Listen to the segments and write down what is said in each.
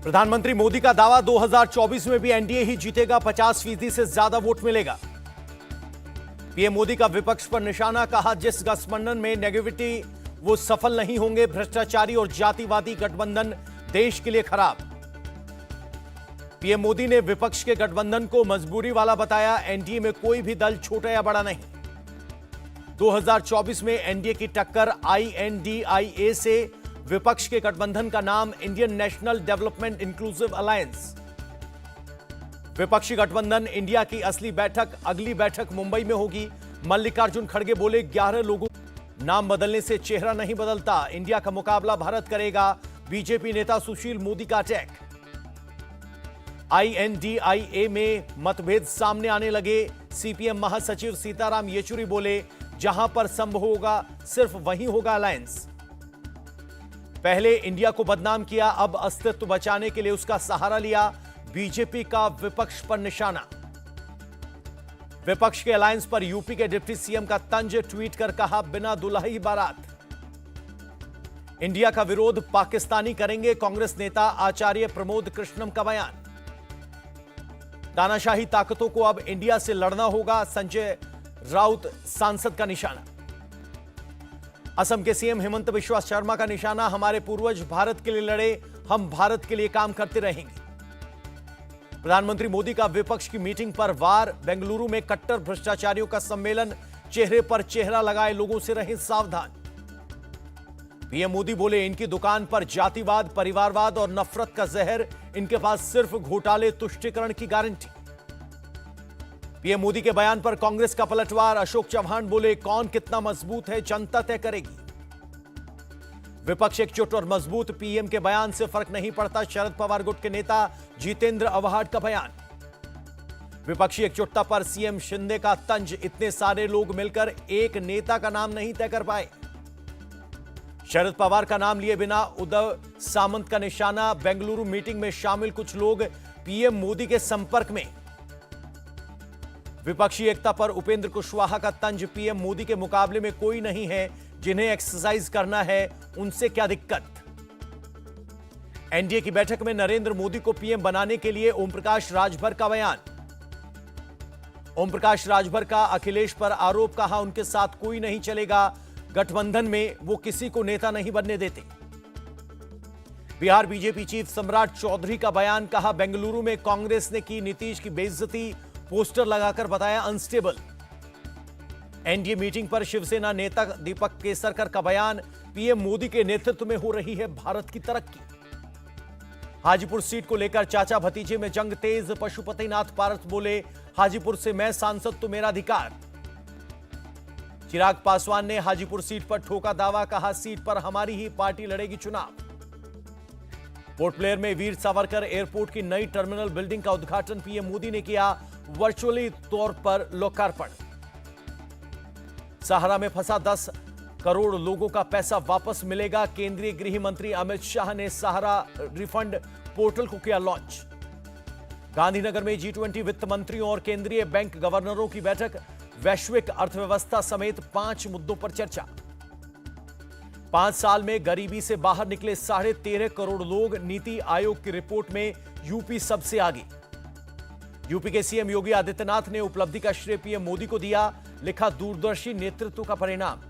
प्रधानमंत्री मोदी का दावा 2024 में भी एनडीए ही जीतेगा, 50% से ज्यादा वोट मिलेगा। पीएम मोदी का विपक्ष पर निशाना, कहा जिस गठबंधन में नेगेटिविटी वो सफल नहीं होंगे, भ्रष्टाचारी और जातिवादी गठबंधन देश के लिए खराब। पीएम मोदी ने विपक्ष के गठबंधन को मजबूरी वाला बताया, एनडीए में कोई भी दल छोटा या बड़ा नहीं। 2024 में एनडीए की टक्कर आईएनडीआईए से, विपक्ष के गठबंधन का नाम Indian national development inclusive alliance. विपक्षी गठबंधन इंडिया की असली बैठक, अगली बैठक मुंबई में होगी। मल्लिकार्जुन खड़गे बोले 11 लोगों, नाम बदलने से चेहरा नहीं बदलता, इंडिया का मुकाबला भारत करेगा। बीजेपी नेता सुशील मोदी का अटैक। आईएनडीआईए में मतभेद सामने आने लगे, सीपीएम महासचिव सीताराम येचुरी बोले जहां पर संभव होगा सिर्फ वहीं होगा अलायंस। पहले इंडिया को बदनाम किया, अब अस्तित्व बचाने के लिए उसका सहारा लिया, बीजेपी का विपक्ष पर निशाना। विपक्ष के अलायंस पर यूपी के डिप्टी सीएम का तंज, ट्वीट कर कहा बिना दुल्ही बारात। इंडिया का विरोध पाकिस्तानी करेंगे, कांग्रेस नेता आचार्य प्रमोद कृष्णम का बयान। तानाशाही ताकतों को अब इंडिया से लड़ना होगा, संजय राउत सांसद का निशाना। असम के सीएम हिमंत बिस्वा शर्मा का निशाना, हमारे पूर्वज भारत के लिए लड़े, हम भारत के लिए काम करते रहेंगे। प्रधानमंत्री मोदी का विपक्ष की मीटिंग पर वार, बेंगलुरु में कट्टर भ्रष्टाचारियों का सम्मेलन, चेहरे पर चेहरा लगाए लोगों से रहें सावधान। पीएम मोदी बोले इनकी दुकान पर जातिवाद, परिवारवाद और नफरत का जहर, इनके पास सिर्फ घोटाले तुष्टीकरण की गारंटी। पीएम मोदी के बयान पर कांग्रेस का पलटवार, अशोक चौहान बोले कौन कितना मजबूत है जनता तय करेगी। विपक्ष एकजुट और मजबूत, पीएम के बयान से फर्क नहीं पड़ता, शरद पवार गुट के नेता जितेंद्र अवहाड का बयान। विपक्षी एकजुटता पर सीएम शिंदे का तंज, इतने सारे लोग मिलकर एक नेता का नाम नहीं तय कर पाए। शरद पवार का नाम लिए बिना उद्धव सामंत का निशाना, बेंगलुरु मीटिंग में शामिल कुछ लोग पीएम मोदी के संपर्क में। विपक्षी एकता पर उपेंद्र कुशवाहा का तंज, पीएम मोदी के मुकाबले में कोई नहीं है, जिन्हें एक्सरसाइज करना है उनसे क्या दिक्कत। एनडीए की बैठक में नरेंद्र मोदी को पीएम बनाने के लिए ओम प्रकाश राजभर का बयान। ओम प्रकाश राजभर का अखिलेश पर आरोप, कहा उनके साथ कोई नहीं चलेगा, गठबंधन में वो किसी को नेता नहीं बनने देते। बिहार बीजेपी चीफ सम्राट चौधरी का बयान, कहा बेंगलुरु में कांग्रेस ने की नीतीश की बेइज्जती, पोस्टर लगाकर बताया अनस्टेबल। एनडीए मीटिंग पर शिवसेना नेता दीपक केसरकर का बयान, पीएम मोदी के नेतृत्व में हो रही है भारत की तरक्की। हाजीपुर सीट को लेकर चाचा भतीजे में जंग तेज, पशुपतिनाथ पारस बोले हाजीपुर से मैं सांसद तो मेरा अधिकार। चिराग पासवान ने हाजीपुर सीट पर ठोका दावा, कहा सीट पर हमारी ही पार्टी लड़ेगी चुनाव। पोर्ट ब्लेयर में वीर सावरकर एयरपोर्ट की नई टर्मिनल बिल्डिंग का उद्घाटन पीएम मोदी ने किया, वर्चुअली तौर पर लोकार्पण। सहारा में फंसा 10 करोड़ लोगों का पैसा वापस मिलेगा, केंद्रीय गृह मंत्री अमित शाह ने सहारा रिफंड पोर्टल को किया लॉन्च। गांधीनगर में G20 वित्त मंत्रियों और केंद्रीय बैंक गवर्नरों की बैठक, वैश्विक अर्थव्यवस्था समेत 5 मुद्दों पर चर्चा। 5 साल में गरीबी से बाहर निकले 13.5 करोड़ लोग, नीति आयोग की रिपोर्ट में यूपी सबसे आगे। यूपी के सीएम योगी आदित्यनाथ ने उपलब्धि का श्रेय पीएम मोदी को दिया, लिखा दूरदर्शी नेतृत्व का परिणाम।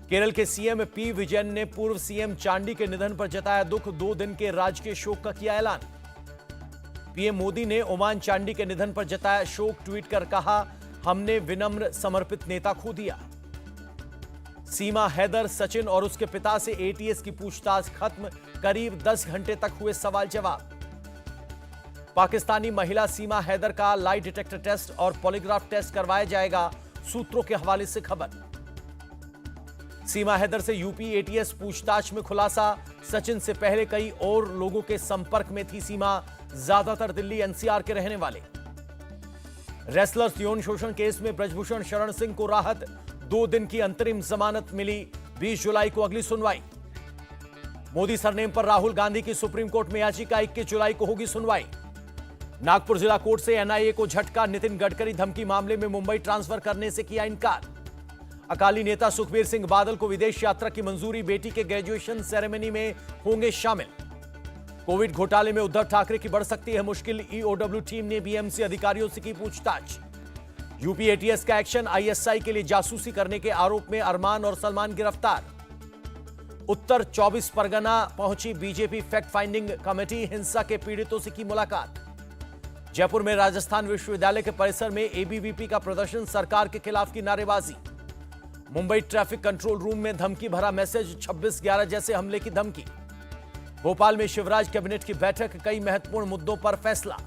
केरल के सीएम पी विजयन ने पूर्व सीएम चांडी के निधन पर जताया दुख, 2 दिन के राजकीय शोक का किया ऐलान। पीएम मोदी ने ओमान चांडी के निधन पर जताया शोक, ट्वीट कर कहा हमने विनम्र समर्पित नेता खो दिया। सीमा हैदर, सचिन और उसके पिता से एटीएस की पूछताछ खत्म, करीब 10 घंटे तक हुए सवाल जवाब। पाकिस्तानी महिला सीमा हैदर का लाई डिटेक्टर टेस्ट और पॉलीग्राफ टेस्ट करवाया जाएगा, सूत्रों के हवाले से खबर। सीमा हैदर से यूपी एटीएस पूछताछ में खुलासा, सचिन से पहले कई और लोगों के संपर्क में थी सीमा, ज्यादातर दिल्ली एनसीआर के रहने वाले। रेसलर्स यौन शोषण केस में ब्रजभूषण शरण सिंह को राहत, 2 दिन की अंतरिम जमानत मिली, 20 जुलाई को अगली सुनवाई। मोदी सरनेम पर राहुल गांधी की सुप्रीम कोर्ट में याचिका, 21 जुलाई को होगी सुनवाई। नागपुर जिला कोर्ट से एनआईए को झटका, नितिन गडकरी धमकी मामले में मुंबई ट्रांसफर करने से किया इनकार। अकाली नेता सुखबीर सिंह बादल को विदेश यात्रा की मंजूरी, बेटी के ग्रेजुएशन सेरेमनी में होंगे शामिल। कोविड घोटाले में उद्धव ठाकरे की बढ़ सकती है मुश्किल, ईओडब्ल्यू टीम ने बीएमसी अधिकारियों से की पूछताछ। यूपी एटीएस का एक्शन, आईएसआई के लिए जासूसी करने के आरोप में अरमान और सलमान गिरफ्तार। उत्तर 24 परगना पहुंची बीजेपी फैक्ट फाइंडिंग कमेटी, हिंसा के पीड़ितों से की मुलाकात। जयपुर में राजस्थान विश्वविद्यालय के परिसर में एबीवीपी का प्रदर्शन, सरकार के खिलाफ की नारेबाजी। मुंबई ट्रैफिक कंट्रोल रूम में धमकी भरा मैसेज, 26/11 जैसे हमले की धमकी। भोपाल में शिवराज कैबिनेट की बैठक, कई महत्वपूर्ण मुद्दों पर फैसला।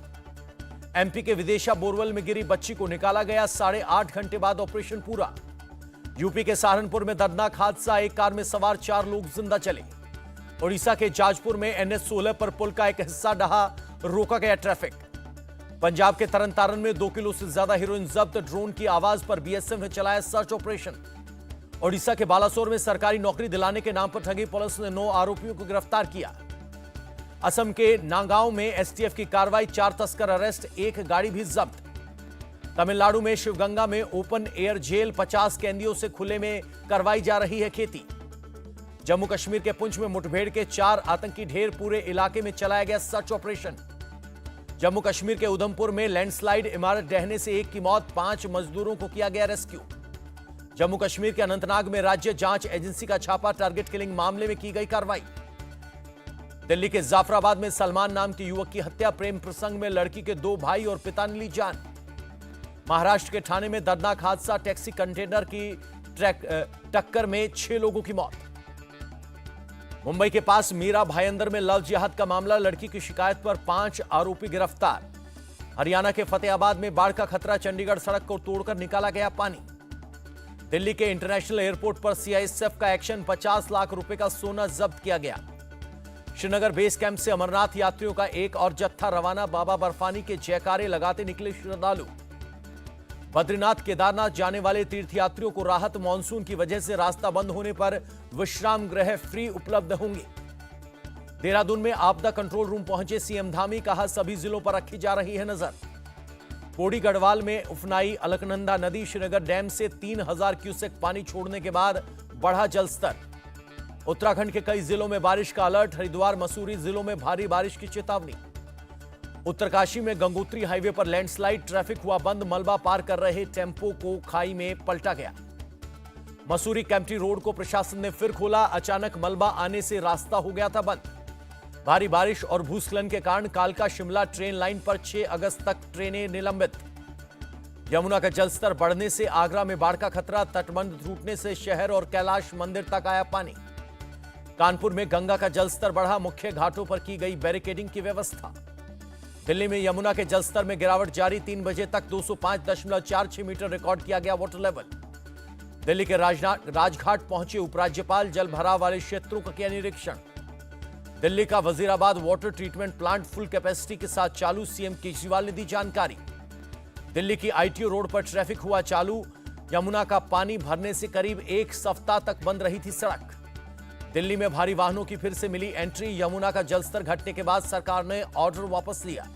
एमपी के विदिशा बोरवेल में गिरी बच्ची को निकाला गया, 8.5 घंटे बाद ऑपरेशन पूरा। यूपी के सहारनपुर में दर्दनाक हादसा, एक कार में सवार 4 लोग जिंदा चले। ओडिशा के जाजपुर में NH-16 पर पुल का एक हिस्सा ढहा, रोका गया ट्रैफिक। पंजाब के तरनतारन में 2 किलो से ज्यादा हेरोइन जब्त, ड्रोन की आवाज पर बीएसएफ ने चलाया सर्च ऑपरेशन। ओडिशा के बालासोर में सरकारी नौकरी दिलाने के नाम पर ठगी, पुलिस ने 9 आरोपियों को गिरफ्तार किया। असम के नागांव में एसटीएफ की कार्रवाई, 4 तस्कर अरेस्ट, 1 गाड़ी भी जब्त। तमिलनाडु में शिवगंगा में ओपन एयर जेल, 50 कैदियों से खुले में करवाई जा रही है खेती। जम्मू कश्मीर के पुंछ में मुठभेड़ के 4 आतंकी ढेर, पूरे इलाके में चलाया गया सर्च ऑपरेशन। जम्मू कश्मीर के उधमपुर में लैंडस्लाइड, इमारत ढहने से 1 की मौत, 5 मजदूरों को किया गया रेस्क्यू। जम्मू कश्मीर के अनंतनाग में राज्य जांच एजेंसी का छापा, टारगेट किलिंग मामले में की गई कार्रवाई। दिल्ली के जाफराबाद में सलमान नाम के युवक की हत्या, प्रेम प्रसंग में लड़की के 2 भाई और पिता ने ली जान। महाराष्ट्र के ठाणे में दर्दनाक हादसा, टैक्सी कंटेनर की टक्कर में 6 लोगों की मौत। मुंबई के पास मीरा भाईंदर में लव जिहाद का मामला, लड़की की शिकायत पर 5 आरोपी गिरफ्तार। हरियाणा के फतेहाबाद में बाढ़ का खतरा, चंडीगढ़ सड़क को तोड़कर निकाला गया पानी। दिल्ली के इंटरनेशनल एयरपोर्ट पर सीआईएसएफ का एक्शन, 50 लाख रुपए का सोना जब्त किया गया। श्रीनगर बेस कैंप से अमरनाथ यात्रियों का एक और जत्था रवाना, बाबा बर्फानी के जयकारे लगाते निकले श्रद्धालु। बद्रीनाथ केदारनाथ जाने वाले तीर्थयात्रियों को राहत, मानसून की वजह से रास्ता बंद होने पर विश्राम गृह फ्री उपलब्ध होंगे। देहरादून में आपदा कंट्रोल रूम पहुंचे सीएम धामी, कहा सभी जिलों पर रखी जा रही है नजर। पौड़ी गढ़वाल में उफनाई अलकनंदा नदी, श्रीनगर डैम से 3000 क्यूसेक पानी छोड़ने के बाद बढ़ा जलस्तर। उत्तराखंड के कई जिलों में बारिश का अलर्ट, हरिद्वार मसूरी जिलों में भारी बारिश की चेतावनी। उत्तरकाशी में गंगोत्री हाईवे पर लैंडस्लाइड, ट्रैफिक हुआ बंद, मलबा पार कर रहे टेम्पो को खाई में पलटा गया। मसूरी कैंपटी रोड को प्रशासन ने फिर खोला, अचानक मलबा आने से रास्ता हो गया था बंद। भारी बारिश और भूस्खलन के कारण कालका शिमला ट्रेन लाइन पर 6 अगस्त तक ट्रेनें निलंबित। यमुना का जलस्तर बढ़ने से आगरा में बाढ़ का खतरा, तटबंध टूटने से शहर और कैलाश मंदिर तक आया पानी। कानपुर में गंगा का जलस्तर बढ़ा, मुख्य घाटों पर की गई बैरिकेडिंग की व्यवस्था। दिल्ली में यमुना के जलस्तर में गिरावट जारी, 3 बजे तक 205.46 मीटर रिकॉर्ड किया गया वाटर लेवल। दिल्ली के राजघाट पहुंचे उपराज्यपाल, जल भराव वाले क्षेत्रों का किया निरीक्षण। दिल्ली का Wazirabad water treatment plant full capacity के साथ चालू, सीएम केजरीवाल ने दी जानकारी। दिल्ली की आईटीओ रोड पर ट्रैफिक हुआ चालू, यमुना का पानी भरने से करीब 1 सप्ताह तक बंद रही थी सड़क। दिल्ली में भारी वाहनों की फिर से मिली एंट्री, यमुना का जलस्तर घटने के बाद सरकार ने ऑर्डर वापस लिया।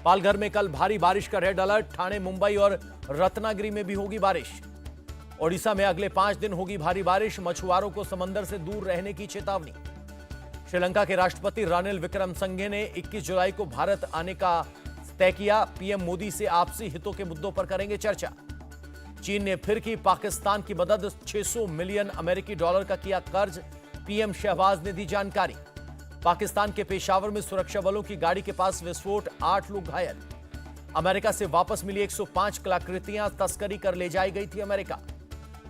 पालघर में कल भारी बारिश का रेड अलर्ट, ठाणे, मुंबई और रत्नागिरी में भी होगी बारिश। ओडिशा में अगले 5 दिन होगी भारी बारिश, मछुआरों को समंदर से दूर रहने की चेतावनी। श्रीलंका के राष्ट्रपति रानिल विक्रमसिंघे ने 21 जुलाई को भारत आने का तय किया, पीएम मोदी से आपसी हितों के मुद्दों पर करेंगे चर्चा। चीन ने फिर की पाकिस्तान की मदद, 600 मिलियन अमेरिकी डॉलर का किया कर्ज, पीएम शहबाज ने दी जानकारी। पाकिस्तान के पेशावर में सुरक्षा बलों की गाड़ी के पास विस्फोट, 8 लोग घायल। अमेरिका से वापस मिली 105 कलाकृतियां तस्करी कर ले जाई गई थी अमेरिका।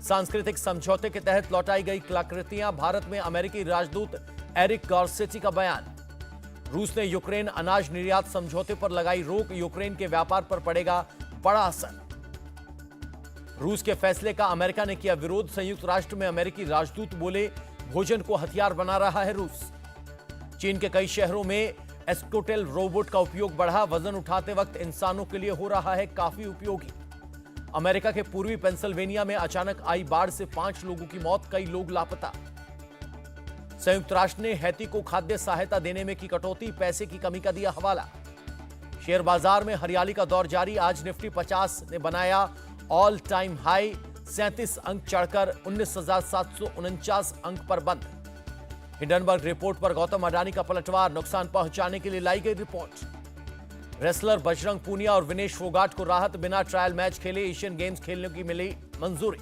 सांस्कृतिक समझौते के तहत लौटाई गई कलाकृतियां, भारत में अमेरिकी राजदूत एरिक गार्सेटी का बयान। रूस ने यूक्रेन अनाज निर्यात समझौते पर लगाई रोक, यूक्रेन के व्यापार पर पड़ेगा बड़ा असर। रूस के फैसले का अमेरिका ने किया विरोध, संयुक्त राष्ट्र में अमेरिकी राजदूत बोले भोजन को हथियार बना रहा है रूस। चीन के कई शहरों में एस्कोटेल रोबोट का उपयोग बढ़ा, वजन उठाते वक्त इंसानों के लिए हो रहा है काफी उपयोगी। अमेरिका के पूर्वी पेंसिल्वेनिया में अचानक आई बाढ़ से 5 लोगों की मौत, कई लोग लापता। संयुक्त राष्ट्र ने हैती को खाद्य सहायता देने में की कटौती, पैसे की कमी का दिया हवाला। शेयर बाजार में हरियाली का दौर जारी, आज निफ्टी 50 ने बनाया ऑल टाइम हाई, 37 अंक चढ़कर 19,749 अंक पर बंद। हिंडनबर्ग रिपोर्ट पर गौतम अडानी का पलटवार, नुकसान पहुंचाने के लिए लाई गई रिपोर्ट। रेसलर बजरंग पूनिया और विनेश फोगाट को राहत, बिना ट्रायल मैच खेले एशियन गेम्स खेलने की मिली मंजूरी।